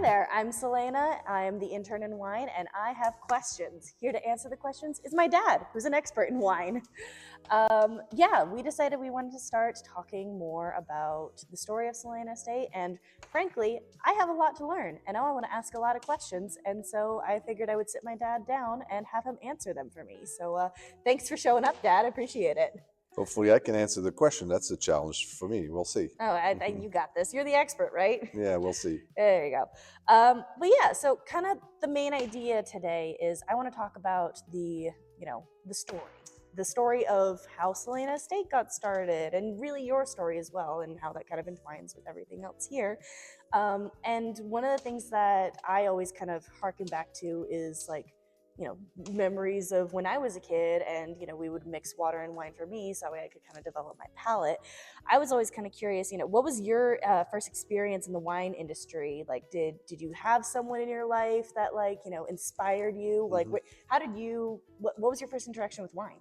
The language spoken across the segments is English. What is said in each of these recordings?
there, I'm Solena. I'm the intern in wine, and I have questions. Here to answer the questions is my dad, who's an expert in wine. We decided we wanted to start talking more about the story of Solena Estate, and frankly, I have a lot to learn, and I want to ask a lot of questions, and so I figured I would sit my dad down and have him answer them for me. So thanks for showing up, Dad. I appreciate it. Hopefully I can answer the question. That's a challenge for me. We'll see. Oh, you got this. You're the expert, right? Yeah, we'll see. There you go. So kind of the main idea today is I want to talk about the story of how Solena Estate got started, and really your story as well, and how that kind of entwines with everything else here. And one of the things that I always kind of harken back to is memories of when I was a kid, and we would mix water and wine for me so that way I could kind of develop my palate. I was always kind of curious, what was your first experience in the wine industry? Like, did you have someone in your life that inspired you? Like, what was your first interaction with wine?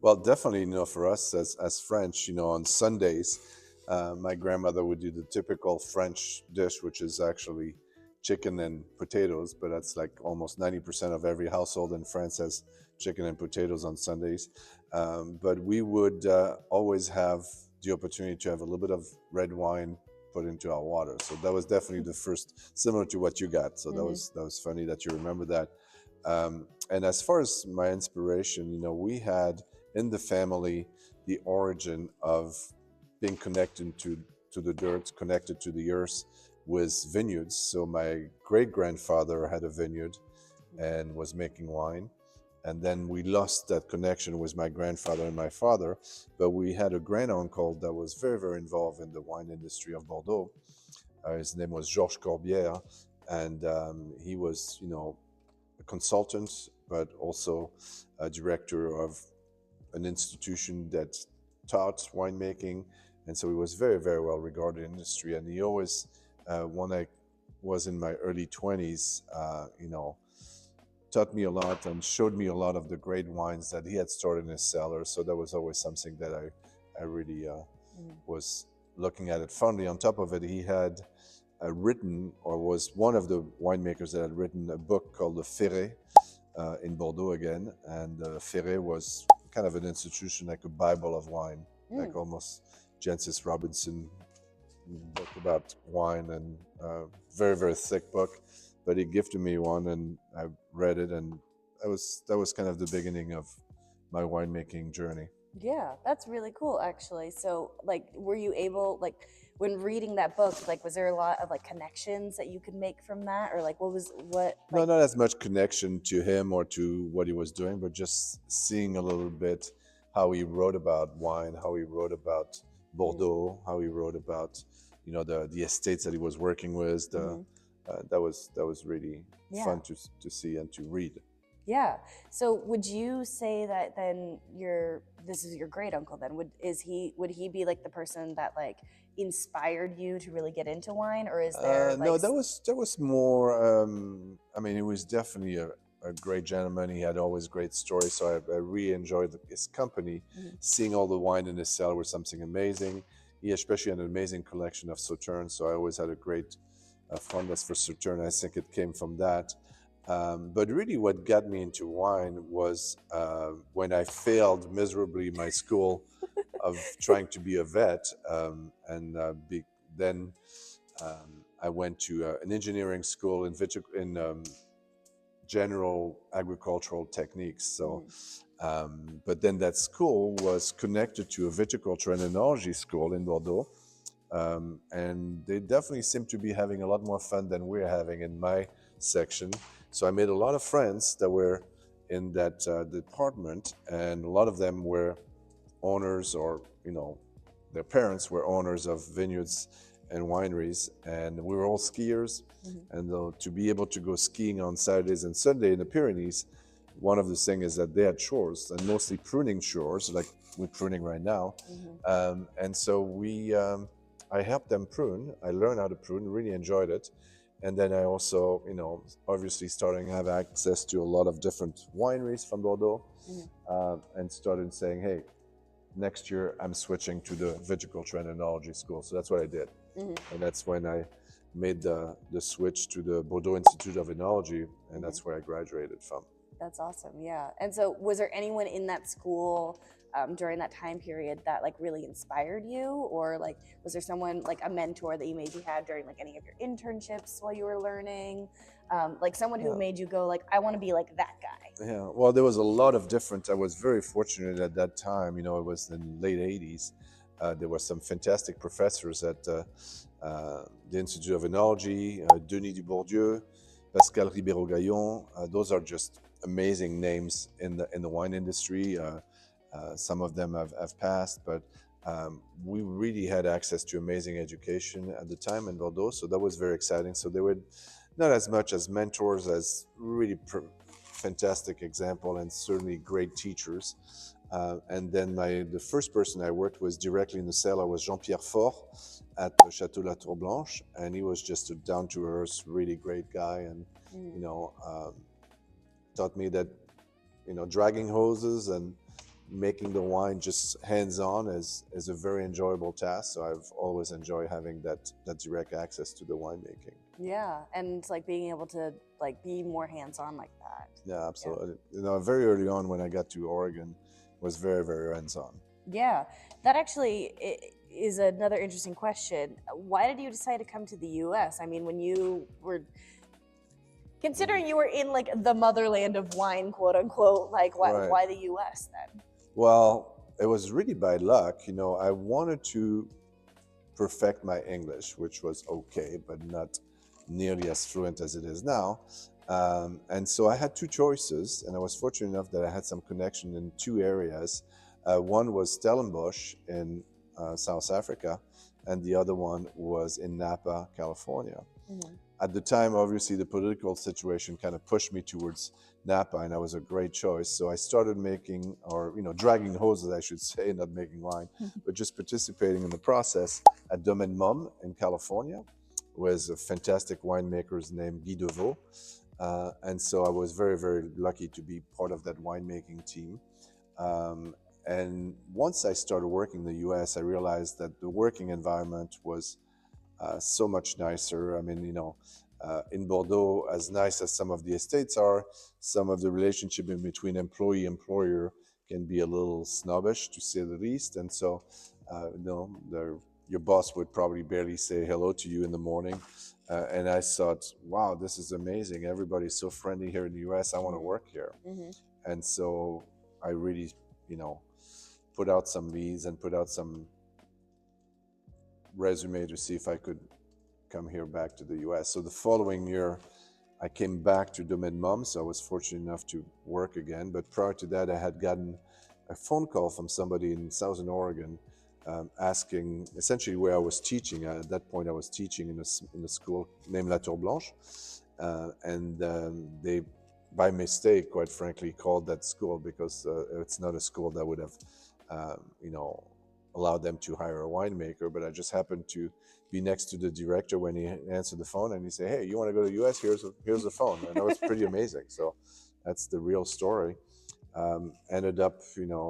Well, definitely, for us as French, on Sundays, my grandmother would do the typical French dish, which is actually chicken and potatoes, but that's like almost 90% of every household in France has chicken and potatoes on Sundays. But we would always have the opportunity to have a little bit of red wine put into our water. So that was definitely the first, similar to what you got. So that was funny that you remember that. And as far as my inspiration, we had in the family the origin of being connected to the dirt, connected to the earth, with vineyards. So my great-grandfather had a vineyard and was making wine. And then we lost that connection with my grandfather and my father, but we had a grand-uncle that was very, very involved in the wine industry of Bordeaux. His name was Georges Corbière, and he was, a consultant, but also a director of an institution that taught winemaking. And so he was very, very well regarded in the industry. And he always, when I was in my early 20s, taught me a lot and showed me a lot of the great wines that he had stored in his cellar. So that was always something that I really was looking at it fondly. On top of it, he had written, or was one of the winemakers that had written a book called the Ferret in Bordeaux again. And Ferret was kind of an institution, like a Bible of wine, like almost Jancis Robinson book about wine, and very, very thick book. But he gifted me one, and I read it, and that was kind of the beginning of my winemaking journey. Yeah, that's really cool, actually. So, were you able, when reading that book, was there a lot of connections that you could make from that, or No, not as much connection to him or to what he was doing, but just seeing a little bit how he wrote about wine, how he wrote about Bordeaux, how he wrote about the estates that he was working with. That was really fun to see and to read. Yeah. So would you say that then this is your great uncle then? Would he be the person that inspired you to really get into wine, or is there no, that was more he was definitely a great gentleman. He had always great stories, so I really enjoyed his company. Seeing all the wine in his cellar was something amazing. He especially had an amazing collection of Sauternes, so I always had a great fondness for Sauternes. I think it came from that. But really what got me into wine was when I failed miserably my school of trying to be a vet. Then I went to an engineering school in general agricultural techniques. So, but then that school was connected to a viticulture and enology school in Bordeaux. And they definitely seemed to be having a lot more fun than we're having in my section. So I made a lot of friends that were in that department, and a lot of them were owners, or their parents were owners of vineyards and wineries, and we were all skiers. And to be able to go skiing on Saturdays and Sunday in the Pyrenees, one of the things is that they had chores, and mostly pruning chores, like we're pruning right now. And so I helped them prune. I learned how to prune, really enjoyed it. And then I also, obviously starting to have access to a lot of different wineries from Bordeaux, and started saying, hey, next year I'm switching to the viticulture and enology school. So that's what I did. And that's when I made the switch to the Bordeaux Institute of Enology, and that's where I graduated from. That's awesome. Yeah. And so, was there anyone in that school during that time period that like really inspired you, or like was there someone like a mentor that you maybe had during like any of your internships while you were learning, like someone who made you go like, I want to be like that guy? Yeah, well, there was a lot of different. I was very fortunate at that time. You know, it was in the late '80s. There were some fantastic professors at the Institute of Enology, Denis Dubourdieu, Pascal Ribeiro-Gaillon. Those are just amazing names in the wine industry. Some of them have passed, but we really had access to amazing education at the time in Bordeaux. So that was very exciting. So they were not as much as mentors as really fantastic example and certainly great teachers. And then the first person I worked with directly in the cellar was Jean-Pierre Faure at Chateau La Tour Blanche, and he was just a down-to-earth, really great guy, and you know, taught me that dragging hoses and making the wine just hands-on is a very enjoyable task. So I've always enjoyed having that direct access to the winemaking. Yeah, and like being able to like be more hands-on like that. Yeah, absolutely. Very early on when I got to Oregon, was very, very hands-on. Yeah, that actually is another interesting question. Why did you decide to come to the U.S.? I mean, when you were considering you were in like the motherland of wine, quote unquote, like why the U.S. then? Well, it was really by luck. I wanted to perfect my English, which was okay, but not nearly as fluent as it is now. And so I had two choices, and I was fortunate enough that I had some connection in two areas. One was Stellenbosch in South Africa, and the other one was in Napa, California. Mm-hmm. At the time, obviously, the political situation kind of pushed me towards Napa, and that was a great choice. So I started making, or dragging hoses, I should say, not making wine, but just participating in the process at Domaine Mom in California, with a fantastic winemakers named Guy Deveau. And so I was very, very lucky to be part of that winemaking team. And once I started working in the US, I realized that the working environment was so much nicer. I mean, in Bordeaux, as nice as some of the estates are, some of the relationship in between employee-employer can be a little snobbish, to say the least. And so, your boss would probably barely say hello to you in the morning. And I thought, wow, this is amazing. Everybody's so friendly here in the US. I want to work here. Mm-hmm. And so I really, put out some leads and put out some resume to see if I could come here back to the US. So the following year, I came back to Domaine Mom, so I was fortunate enough to work again. But prior to that, I had gotten a phone call from somebody in Southern Oregon asking essentially where I was teaching. At that point, I was teaching in a school named La Tour Blanche. And they, by mistake, quite frankly, called that school because it's not a school that would have, allowed them to hire a winemaker. But I just happened to be next to the director when he answered the phone, and he said, "Hey, you want to go to the US? Here's the phone." And that was pretty amazing. So that's the real story. Ended up,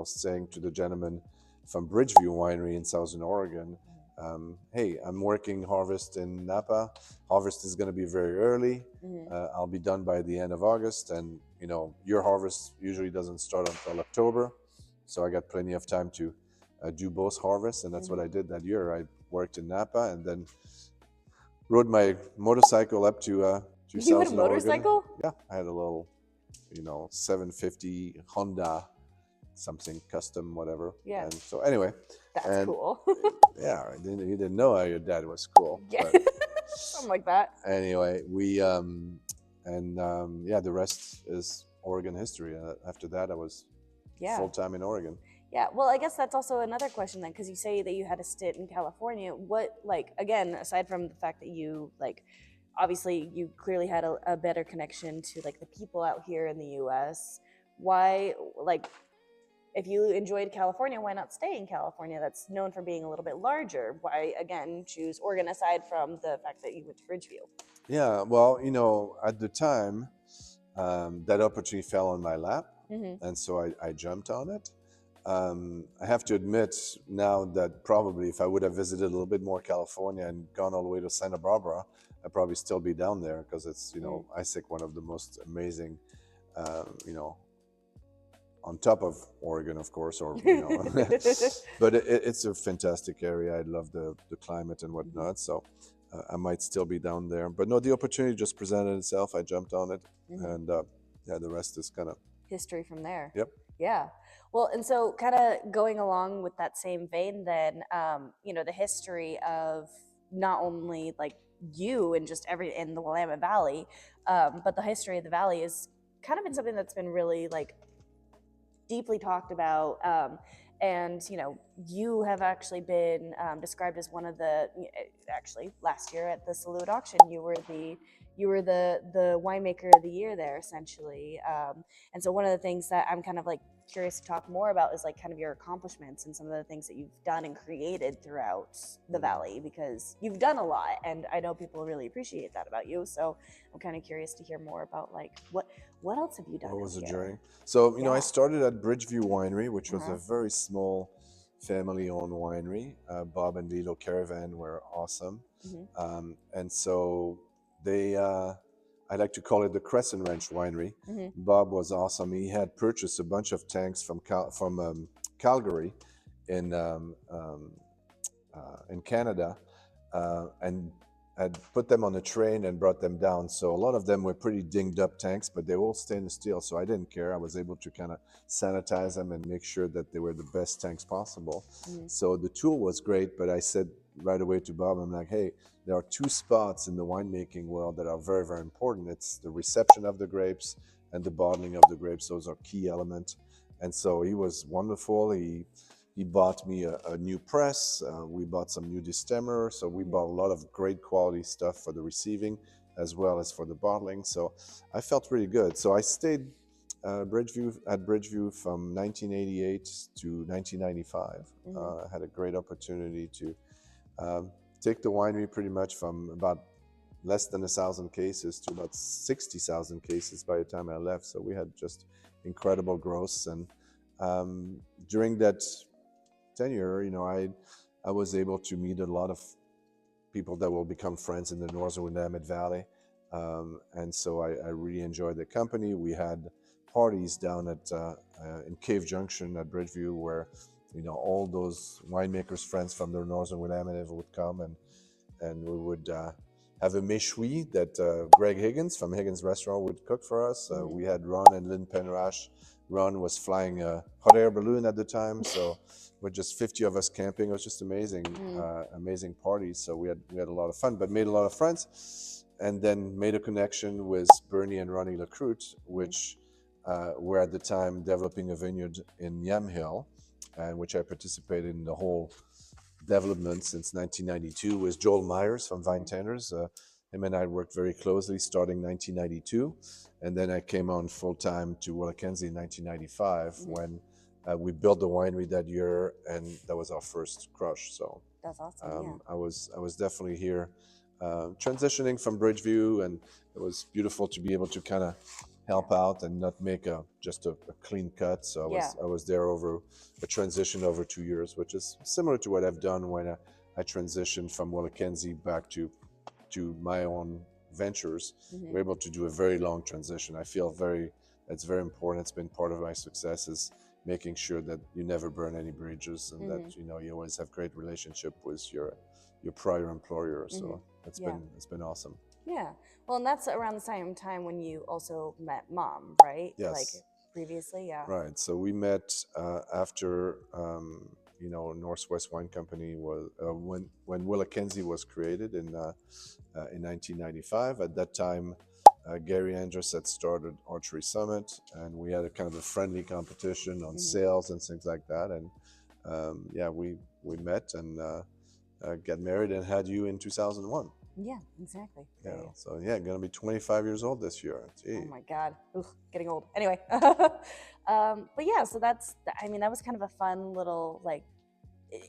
saying to the gentleman from Bridgeview Winery in Southern Oregon, "Hey, I'm working harvest in Napa. Harvest is going to be very early. I'll be done by the end of August, and your harvest usually doesn't start until October, so I got plenty of time to do both harvests." And that's what I did that year. I worked in Napa and then rode my motorcycle up to You Southern had a motorcycle? Oregon. Yeah, I had a little 750 Honda something custom, whatever. Yeah. And so anyway, that's cool. Yeah, you didn't know how your dad was cool. Yeah. But something like that. Anyway, we the rest is Oregon history. After that, I was full time in Oregon. Yeah, well, I guess that's also another question then, because you say that you had a stint in California. What, like, again, aside from the fact that you, like, obviously you clearly had a better connection to, like, the people out here in the U.S., why, like, if you enjoyed California, why not stay in California? That's known for being a little bit larger. Why, again, choose Oregon aside from the fact that you went to Bridgeview? Yeah, well, at the time, that opportunity fell on my lap, and so I jumped on it. I have to admit now that probably if I would have visited a little bit more California and gone all the way to Santa Barbara, I'd probably still be down there because it's, Mm. ISIC, one of the most amazing, you know, on top of Oregon, of course, or, but it's a fantastic area. I love the climate and Mhm. whatnot. So I might still be down there. But no, the opportunity just presented itself. I jumped on it. Mhm. And yeah, the rest is kind of, History from there. yep. Yeah. Well, and so kind of going along with that same vein, then, the history of not only like you and just every in the Willamette Valley, but the history of the valley is kind of been something that's been really like deeply talked about. And you have actually been described as one of the actually last year at the Salute auction, you were the winemaker of the year there essentially. And so one of the things that I'm kind of like curious to talk more about is like kind of your accomplishments and some of the things that you've done and created throughout the valley, because you've done a lot and I know people really appreciate that about you. So I'm kind of curious to hear more about like what else have you done What in was the here? journey? So, I Yeah. started at Bridgeview Winery, which was a Uh-huh. very small family owned winery. Bob and Lilo Caravan were awesome. Hmm. And so I like to call it the Crescent Ranch Winery. Hmm. Bob was awesome. He had purchased a bunch of tanks from Calgary in in Canada, and had put them on a train and brought them down. So a lot of them were pretty dinged up tanks, but they were all stainless steel. So I didn't care. I was able to kind of sanitize them and make sure that they were the best tanks possible. Hmm. So the tool was great, but I said right away to Bob, I'm like, hey, there are two spots in the winemaking world that are very, very important. It's the reception of the grapes and the bottling of the grapes. Those are key elements. And so he was wonderful. He bought me a new press. We bought some new destemmer. So we bought a lot of great quality stuff for the receiving as well as for the bottling. So I felt really good. So I stayed at Bridgeview from 1988 to 1995. Hmm. I had a great opportunity to um, take the winery pretty much from about less than 1,000 cases to about 60,000 cases by the time I left. So we had just incredible growth. And um, during that tenure, I was able to meet a lot of people that will become friends in the northern Willamette Valley, and so I really enjoyed the company. We had parties down at in Cave Junction at Bridgeview, where all those winemakers' friends from the northern Willamette would come, and we would have a méchoui that Greg Higgins from Higgins Restaurant would cook for us. Hmm. We had Ron and Lynn Penrash. Ron was flying a hot air balloon at the time, so with just 50 of us camping, it was just amazing, Hmm. amazing parties. So we had a lot of fun, but made a lot of friends, and then made a connection with Bernie and Ronnie Lacroute, which were at the time developing a vineyard in Yamhill, and which I participated in the whole development since 1992 with Joel Myers from Vine Tenders. Him and I worked very closely starting 1992, and then I came on full time to Willackenzie in 1995 Hmm. when we built the winery that year, and that was our first crush. So That's awesome. Yeah. I was definitely here, transitioning from Bridgeview, and it was beautiful to be able to kind of help out and not make just a clean cut. So Yeah. I was there over a transition over 2 years, which is similar to what I've done when I transitioned from Willackenzie back to my own ventures. Hmm. We're able to do a very long transition. I feel it's very important. It's been part of my success is making sure that you never burn any bridges and Hmm. that you always have great relationship with your prior employer. Hmm. So Yeah. it's been awesome. Yeah. Well, and that's around the same time when you also met Mom, right? Like Yes. previously. Yeah. Right. So we met after Northwest Wine Company was when Willackenzie was created in 1995. At that time, Gary Andrus had started Archery Summit, and we had a kind of a friendly competition on Hmm. sales and things like that. And yeah, we met and got married and had you in 2001. Yeah. Exactly. Yeah. Yeah. Yeah. So yeah, gonna be 25 years old this year. Oh Gee. my God. Ugh, getting old. Anyway. But yeah, so I mean, that was kind of a fun little, like,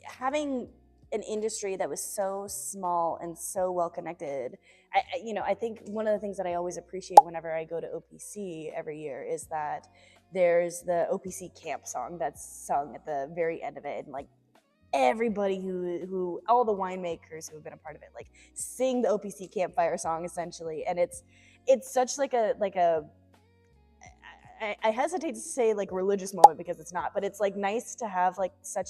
having an industry that was so small and so well connected. I think one of the things that I always appreciate whenever I go to OPC every year is that there's the OPC camp song that's sung at the very end of it, and like everybody who all the winemakers who have been a part of it like sing the OPC campfire song essentially, and it's such like a I hesitate to say like religious moment because it's not, but it's like nice to have like such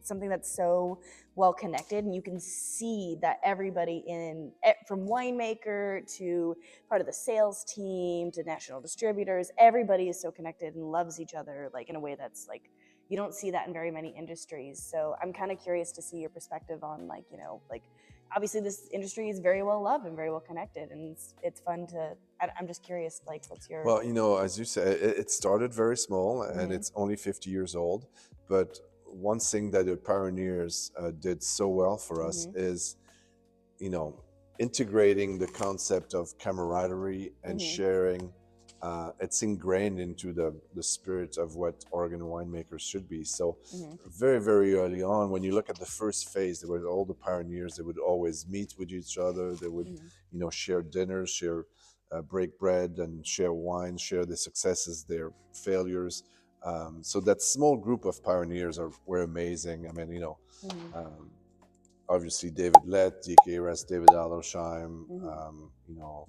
something that's so well connected, and you can see that everybody in from winemaker to part of the sales team to national distributors, everybody is so connected and loves each other like in a way that's like you don't see that in very many industries. So I'm kind of curious to see your perspective on like, you know, like obviously this industry is very well loved and very well connected, and it's fun to I'm just curious like what's your Well, you know, as you said, it started very small and Mhm. it's only 50 years old. But one thing that the pioneers did so well for us Mhm. is, you know, integrating the concept of camaraderie and Mhm. sharing. It's ingrained into the spirit of what Oregon winemakers should be. So, Mhm. very, very early on, when you look at the first phase, there were all the pioneers. They would always meet with each other. They would, Mhm. you know, share dinners, share break bread, and share wine, share their successes, their failures. So that small group of pioneers were amazing. I mean, you know, Mhm. um, obviously David Lett, D.K. Rest, David Adelsheim, Mhm. you know,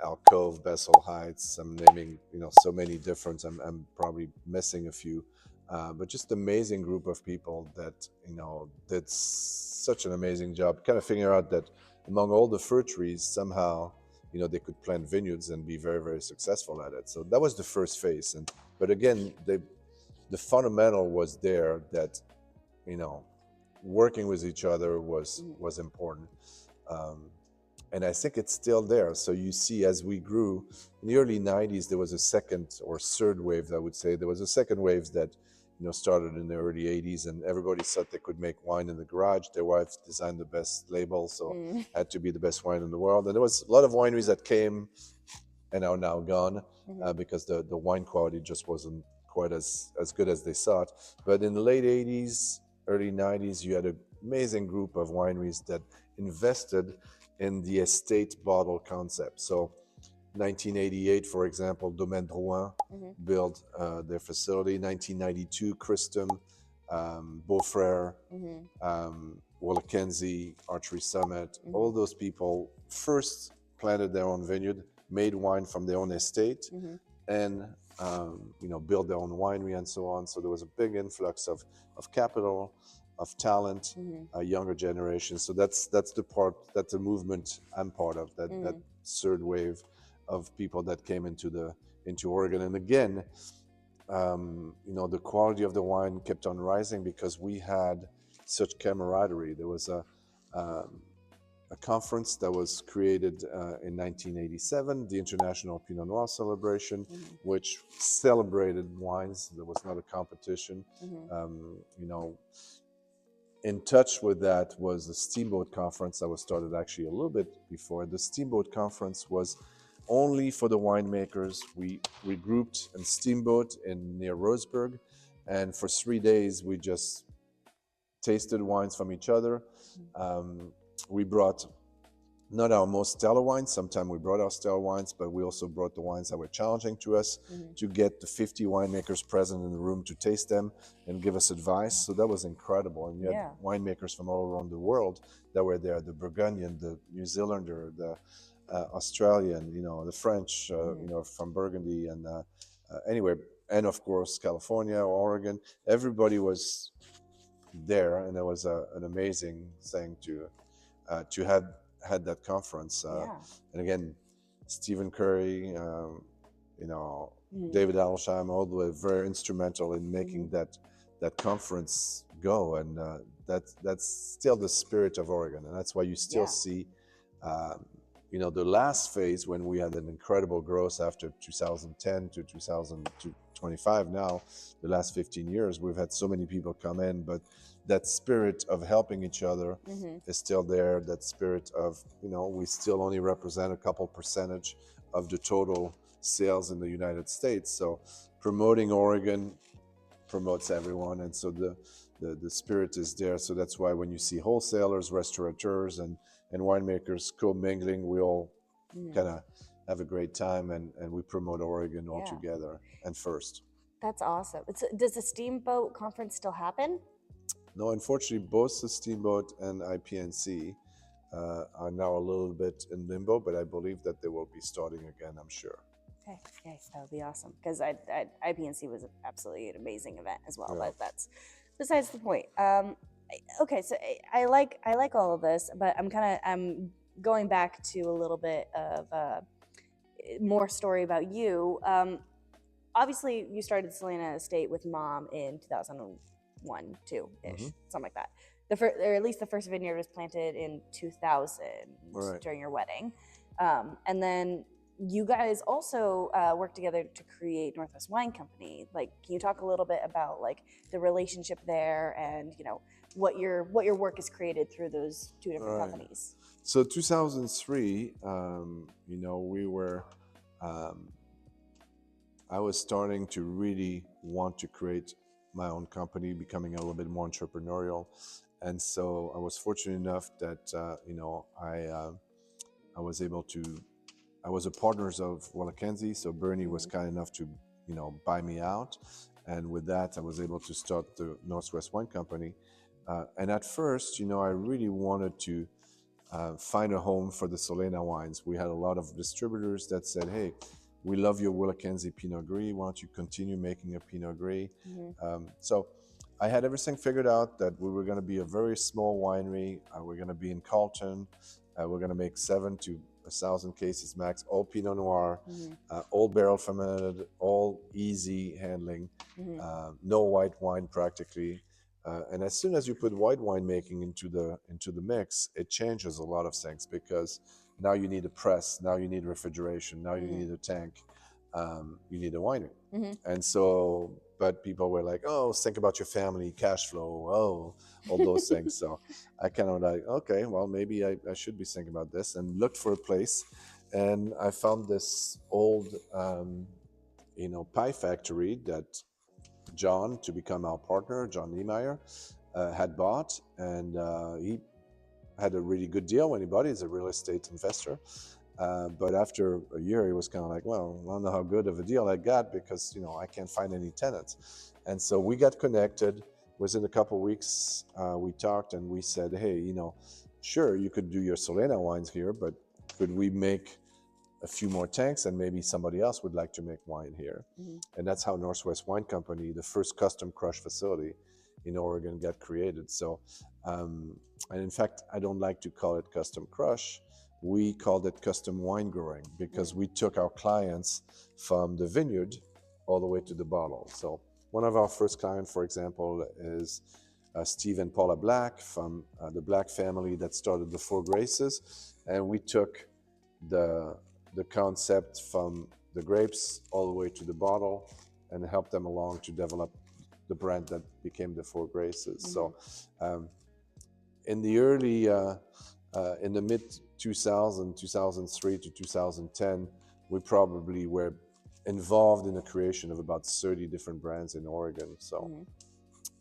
Alcove, Bessel Heights. I'm naming, you know, so many different. I'm probably missing a few, but just amazing group of people that, you know, did such an amazing job. Kind of figuring out that among all the fruit trees, somehow, you know, they could plant vineyards and be very, very successful at it. So that was the first phase. And but again, the fundamental was there that, you know, working with each other Mhm. was important, um, and I think it's still there. So you see, as we grew in the early '90s, there was a second or third wave. I would say there was a second wave that, you know, started in the early '80s, and everybody thought they could make wine in the garage. Their wives designed the best label, so Mhm. had to be the best wine in the world. And there was a lot of wineries that came and are now gone Mhm. because the wine quality just wasn't quite as good as they thought. But in the late '80s, early '90s, you had an amazing group of wineries that invested in the estate bottle concept. So 1988, for example, Domaine Drouin Mhm. built their facility. 1992, Christum, Beaufrere, Mhm. Willackenzie, Archery Summit, all Mhm. those people first planted their own vineyard, made wine from their own estate, Mhm. and you know, built their own winery and so on. So there was a big influx of capital, of talent, Mhm. younger generation. So that's the movement I'm part of. That Mhm. third wave of people that came into Oregon. And again, you know, the quality of the wine kept on rising because we had such camaraderie. There was um, a conference that was created in 1987, the International Pinot Noir Celebration, Mhm. which celebrated wines. There was not a competition. Mhm. You know, in touch with that was the Steamboat Conference that was started actually a little bit before. The Steamboat Conference was only for the winemakers. We regrouped in Steamboat in near Roseburg, and for 3 days we just tasted wines from each other. Um, we brought not our most stellar wines. Sometimes we brought our stellar wines, but we also brought the wines that were challenging to us Mhm. to get the 50 winemakers present in the room to taste them and give us advice. So that was incredible. And you had Yeah. winemakers from all around the world that were there: the Burgundian, the New Zealander, the Australian, you know, the French, you Mhm. know, from Burgundy, and anyway, and of course California, Oregon. Everybody was there, and it was an amazing thing to have had that conference. Yeah. And again, Stephen Curry, you know, Mhm. David Alsheim, all were very instrumental in Mhm. making that conference go, and that's still the spirit of Oregon, and that's why you still Yeah. see. Um, you know, the last phase when we had an incredible growth after 2010 to 2025 now, the last 15 years, we've had so many people come in, but that spirit of helping each other Mhm. is still there. That spirit of, you know, we still only represent a couple percentage of the total sales in the United States. So promoting Oregon promotes everyone, and so the spirit is there. So that's why when you see wholesalers, restaurateurs, and winemakers co-mingling, we all Mhm. kind of have a great time, and we promote Oregon all Yeah. together and first. That's awesome. Does the Steamboat Conference still happen? No, unfortunately, both the Steamboat and IPNC are now a little bit in limbo, but I believe that they will be starting again, I'm sure. Okay, that would be awesome because IPNC was absolutely an amazing event as well. Yeah. But that's besides the point. Okay, so I like all of this, but I'm going back to a little bit of more story about you. Obviously, you started Solena Estate with mom in 2001, 2 ish, something like that. Or at least the first vineyard was planted in 2000 Right. during your wedding, and then you guys also worked together to create Northwest Wine Company. Like, can you talk a little bit about like the relationship there, and what your work has created through those two different Right. companies? So 2003, we were, I was starting to really want to create my own company, becoming a little bit more entrepreneurial. And so I was fortunate enough that, I was able to, I was a partners of Willa, so Bernie was kind enough to, buy me out. And with that, I was able to start the Northwest Wine Company. And at first, I really wanted to find a home for the Solena wines. We had a lot of distributors that said, "Hey, we love your Willa Pinot Gris. Why don't you continue making a Pinot Gris?" So I had everything figured out that we were going to be a very small winery. We're going to be in Carlton. We're going to make 7 to 1,000 cases max, all Pinot Noir, all barrel fermented, all easy handling, no white wine practically. And as soon as you put white wine making into the mix, it changes a lot of things, because now you need a press, now you need refrigeration, now you need a tank, you need a winery. And so, but people were like, "Oh, think about your family, cash flow, oh, all those things." So I kind of like, okay, well, maybe I should be thinking about this, and looked for a place. And I found this old, pie factory that John, to become our partner, John Niemeyer, had bought, and he had a really good deal when he bought it. He's a real estate investor. But after a year, he was kind of like, well, I don't know how good of a deal I got, because, I can't find any tenants. And so we got connected. Within a couple of weeks, we talked, and we said, hey, sure, you could do your Solena wines here, but could we make a few more tanks, and maybe somebody else would like to make wine here? And that's how Northwest Wine Company, the first custom crush facility in Oregon, got created. So, and in fact, I don't like to call it custom crush. We called it custom wine growing, because we took our clients from the vineyard all the way to the bottle. So one of our first clients, for example, is Steve and Paula Black from the Black family that started the Four Graces. And we took the concept from the grapes all the way to the bottle, and helped them along to develop the brand that became the Four Graces. So in the early, in the mid 2003 to 2010, we probably were involved in the creation of about 30 different brands in Oregon. So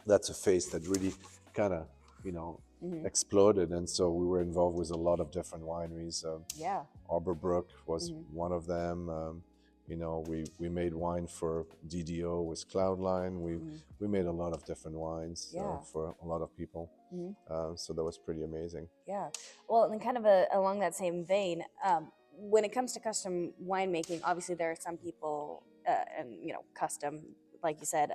that's a phase that really kind of, exploded. And so we were involved with a lot of different wineries. Arborbrook was one of them. We made wine for DDO with Cloudline. We made a lot of different wines for a lot of people. So that was pretty amazing. Yeah. Well, and kind of along that same vein, when it comes to custom winemaking, obviously there are some people, and custom, like you said.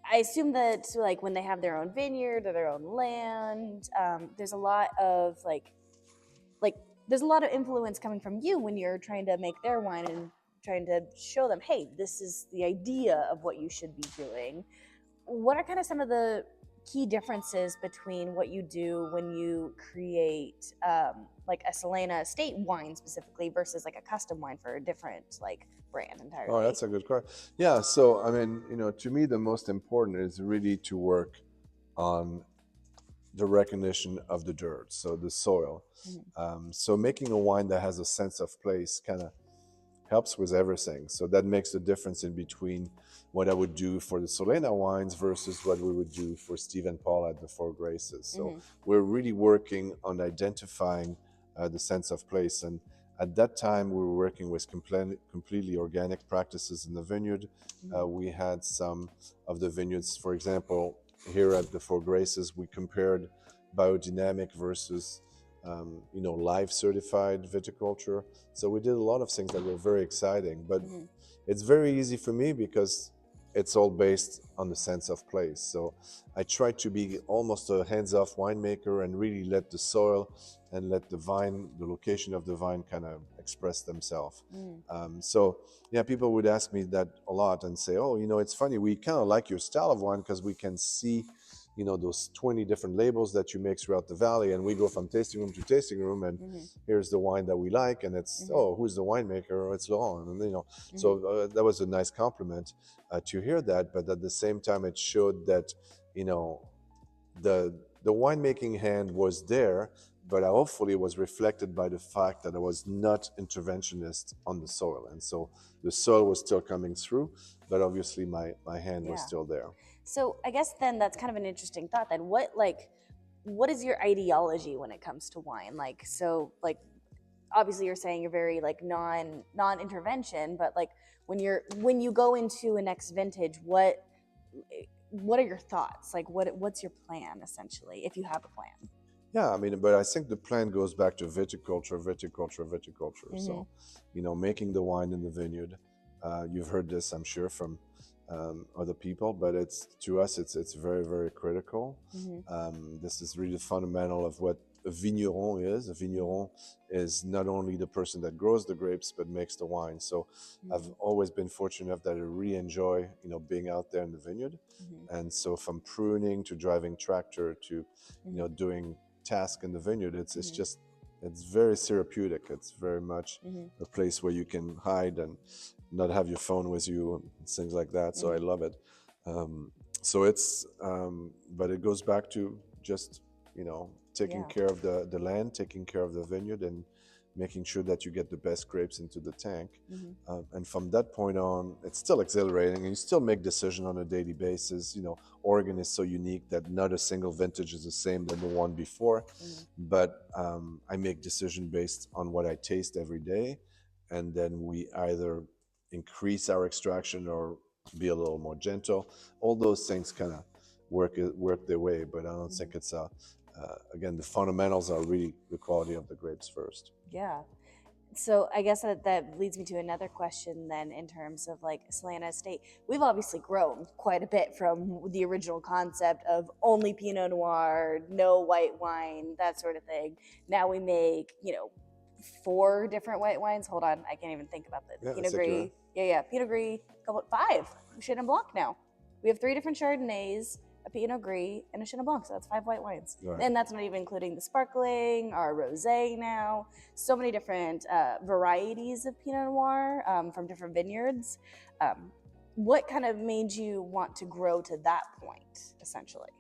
I assume that like when they have their own vineyard or their own land, there's a lot of there's a lot of influence coming from you when you're trying to make their wine and trying to show them, hey, this is the idea of what you should be doing. What are kind of some of the key differences between what you do when you create like a Solena estate wine specifically versus like a custom wine for a different brand entirely? Oh, that's a good question. Yeah, so I mean, to me, the most important is really to work on the recognition of the dirt, so the soil. So making a wine that has a sense of place kind of helps with everything. So that makes the difference in between what I would do for the Solena wines versus what we would do for Steve and Paul at the Four Graces. So we're really working on identifying the sense of place. And At that time, we were working with completely organic practices in the vineyard. We had some of the vineyards, for example, here at the Four Graces, we compared biodynamic versus live certified viticulture. So we did a lot of things that were very exciting, but it's very easy for me because it's all based on the sense of place. So I try to be almost a hands-off winemaker and really let the soil and let the vine, the location of the vine kind of express themselves. So yeah, people would ask me that a lot and say, oh, it's funny, we kind of like your style of wine because we can see those 20 different labels that you make throughout the valley, and we go from tasting room to tasting room, and here's the wine that we like, and it's oh, who's the winemaker? Oh, it's Laurent, and so that was a nice compliment to hear that. But at the same time, it showed that the winemaking hand was there, but hopefully it was reflected by the fact that I was not interventionist on the soil, and so the soil was still coming through, but obviously my hand was still there. So I guess then that's kind of an interesting thought. Then what is your ideology when it comes to wine? Obviously you're saying you're very non-intervention, but when you go into a next vintage, what are your thoughts? What's your plan essentially, if you have a plan? Yeah, I mean, but I think the plan goes back to viticulture. So, making the wine in the vineyard. You've heard this, I'm sure, from other people, but to us, it's very, very critical. This is really fundamental of what a vigneron is. A vigneron is not only the person that grows the grapes, but makes the wine. So I've always been fortunate enough that I really enjoy, being out there in the vineyard. And so from pruning to driving tractor to, doing tasks in the vineyard, it's very therapeutic. It's very much a place where you can hide and not have your phone with you and things like that. So I love it. So it's, but it goes back to just, taking care of the land, taking care of the vineyard, and making sure that you get the best grapes into the tank. And from that point on, it's still exhilarating, and you still make decisions on a daily basis. Oregon is so unique that not a single vintage is the same than the one before. But I make decisions based on what I taste every day, and then we either increase our extraction or be a little more gentle. All those things kind of work their way, but I don't think it's again, the fundamentals are really the quality of the grapes first. Yeah. So I guess that leads me to another question then, in terms of Solena Estate. We've obviously grown quite a bit from the original concept of only Pinot Noir, no white wine, that sort of thing. Now we make, 4 different white wines. Hold on, I can't even think about the Pinot Gris. Pinot Gris, 5 Chenin Blanc now. We have 3 different Chardonnays, a Pinot Gris, and a Chenin Blanc, so that's 5 white wines. Right. And that's not even including the sparkling, our rosé now. So many different varieties of Pinot Noir from different vineyards. What kind of made you want to grow to that point, essentially?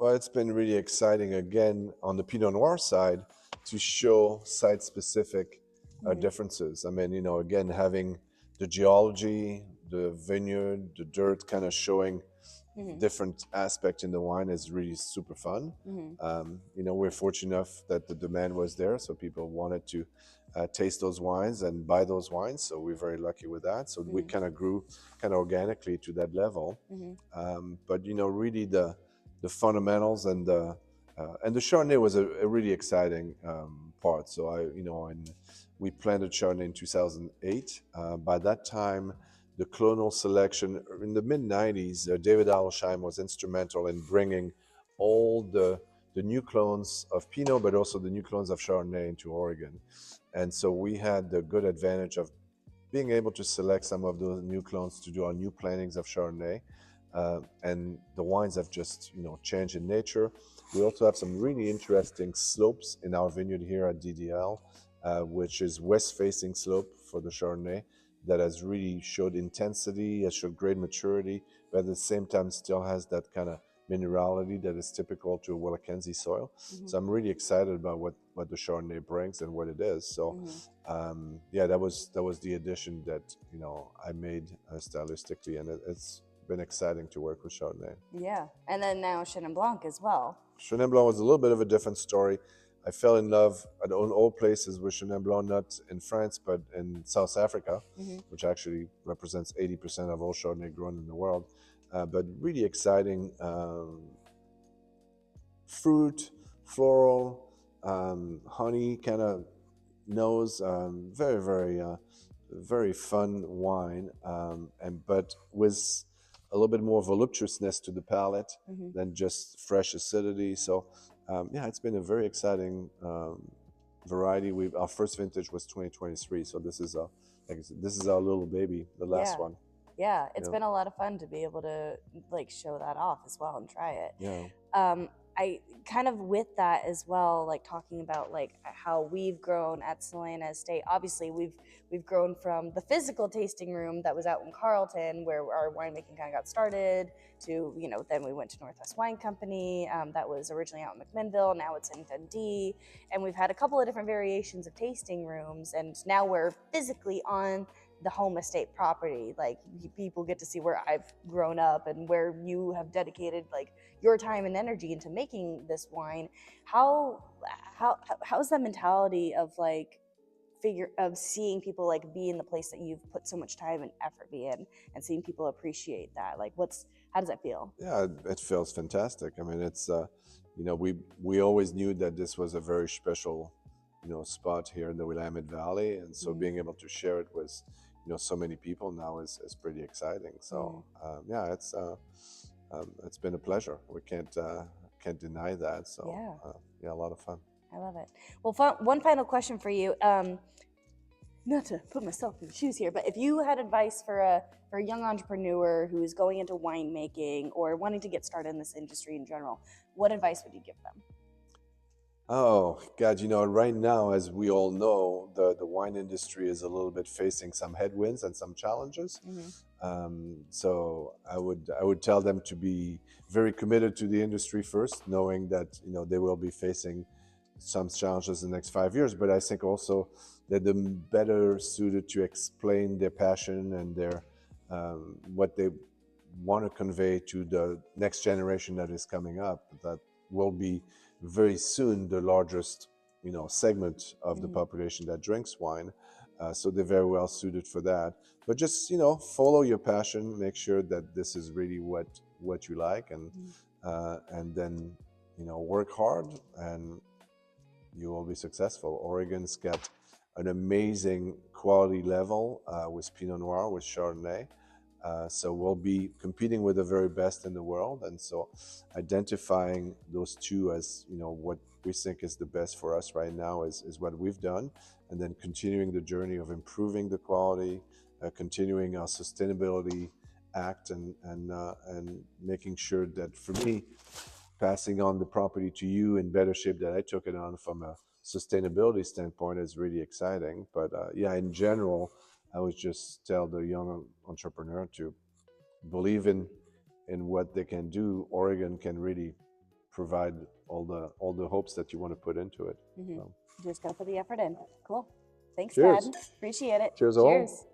It's been really exciting, again, on the Pinot Noir side, to show site-specific differences. I mean, again, having the geology, the vineyard, the dirt kind of showing different aspect in the wine is really super fun. We're fortunate enough that the demand was there, so people wanted to taste those wines and buy those wines. So we're very lucky with that. So we kind of grew organically to that level. But really the fundamentals and the Chardonnay was a really exciting part. So we planted Chardonnay in 2008. By that time, the clonal selection in the mid-90s, David Alsheim was instrumental in bringing all the new clones of Pinot, but also the new clones of Chardonnay into Oregon. And so we had the good advantage of being able to select some of those new clones to do our new plantings of Chardonnay. And the wines have just, changed in nature. We also have some really interesting slopes in our vineyard here at DDL, which is west-facing slope for the Chardonnay, that has really showed intensity, has showed great maturity, but at the same time still has that kind of minerality that is typical to a Willamette soil. So I'm really excited about what the Chardonnay brings and what it is. So that was the addition that I made stylistically, and it's been exciting to work with Chardonnay. Yeah, and then now Chenin Blanc as well. Chenin Blanc was a little bit of a different story. I fell in love at all places with Chenin Blanc, not in France, but in South Africa, which actually represents 80% of all Chardonnay grown in the world. But really exciting fruit, floral, honey kind of nose, very fun wine, and but with a little bit more voluptuousness to the palate than just fresh acidity. So yeah, it's been a very exciting variety. Our first vintage was 2023, so this is this is our little baby, the last one. Yeah, it's been a lot of fun to be able to like show that off as well and try it. Yeah. I kind of with that as well, like talking about like how we've grown at Solena Estate. Obviously, we've grown from the physical tasting room that was out in Carlton, where our winemaking kind of got started, to then we went to Northwest Wine Company, that was originally out in McMinnville. Now it's in Dundee, and we've had a couple of different variations of tasting rooms, and now we're physically on the home estate property. Like people get to see where I've grown up and where you have dedicated like your time and energy into making this wine. How's that mentality of like seeing people like be in the place that you've put so much time and effort in, and seeing people appreciate that? Like how does that feel? Yeah, it feels fantastic. I mean, it's we always knew that this was a very special spot here in the Willamette Valley, and so being able to share it with so many people now is pretty exciting. So yeah, it's been a pleasure. We can't deny that. So yeah, a lot of fun. I love it. Well, one final question for you. Not to put myself in the shoes here, but if you had advice for a young entrepreneur who's going into winemaking or wanting to get started in this industry in general, what advice would you give them? Oh God, right now, as we all know, the wine industry is a little bit facing some headwinds and some challenges. So I would tell them to be very committed to the industry first, knowing that they will be facing some challenges in the next 5 years. But I think also that they're better suited to explain their passion and their what they want to convey to the next generation that is coming up. That will be very soon the largest segment of the population that drinks wine. So they're very well suited for that. But just follow your passion, make sure that this is really what you like, and then work hard, and you will be successful. Oregon's got an amazing quality level with Pinot Noir, with Chardonnay. So we'll be competing with the very best in the world, and so identifying those two as what we think is the best for us right now is what we've done, and then continuing the journey of improving the quality, continuing our sustainability act, and making sure that, for me, passing on the property to you in better shape that I took it on from a sustainability standpoint is really exciting. But yeah, in general, I would just tell the young entrepreneur to believe in what they can do. Oregon can really provide all the hopes that you want to put into it. So. Just gotta put the effort in. Cool. Thanks, Cheers. Dad. Appreciate it. Cheers all. Cheers.